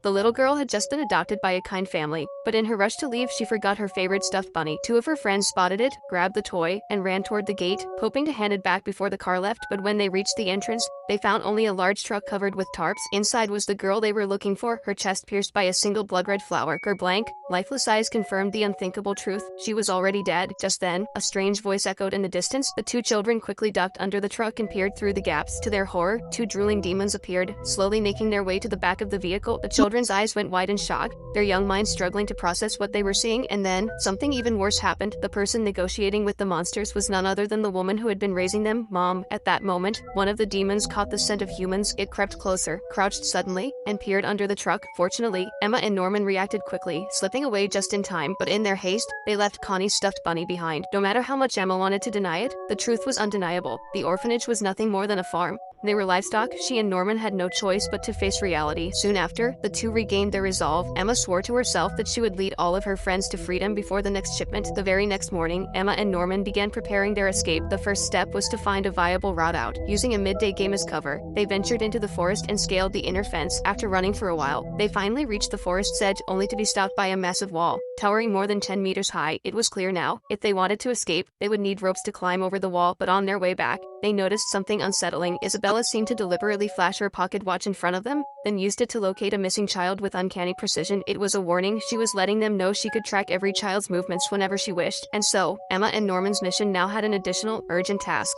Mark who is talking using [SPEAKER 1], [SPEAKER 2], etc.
[SPEAKER 1] The little girl had just been adopted by a kind family, but in her rush to leave she forgot her favorite stuffed bunny. Two of her friends spotted it, grabbed the toy, and ran toward the gate, hoping to hand it back before the car left, but when they reached the entrance, they found only a large truck covered with tarps. Inside was the girl they were looking for, her chest pierced by a single blood-red flower. Her blank, lifeless eyes confirmed the unthinkable truth. She was already dead. Just then, a strange voice echoed in the distance. The two children quickly ducked under the truck and peered through the gaps. To their horror, two drooling demons appeared, slowly making their way to the back of the vehicle. The children's eyes went wide in shock, their young minds struggling to process what they were seeing, and then, something even worse happened. The person negotiating with the monsters was none other than the woman who had been raising them, Mom. At that moment, one of the demons caught the scent of humans. It crept closer, crouched suddenly, and peered under the truck. Fortunately, Emma and Norman reacted quickly, slipping away just in time, but in their haste, they left Connie's stuffed bunny behind. No matter how much Emma wanted to deny it, the truth was undeniable. The orphanage was nothing more than a farm. They were livestock. She and Norman had no choice but to face reality. Soon after, the two regained their resolve. Emma swore to herself that she would lead all of her friends to freedom before the next shipment. The very next morning, Emma and Norman began preparing their escape. The first step was to find a viable route out. Using a midday game as cover, they ventured into the forest and scaled the inner fence. After running for a while, they finally reached the forest's edge, only to be stopped by a massive wall, towering more than 10 meters high. It was clear now, if they wanted to escape, they would need ropes to climb over the wall, but on their way back, they noticed something unsettling. Isabella seemed to deliberately flash her pocket watch in front of them, then used it to locate a missing child with uncanny precision. It was a warning. She was letting them know she could track every child's movements whenever she wished. And so, Emma and Norman's mission now had an additional, urgent task.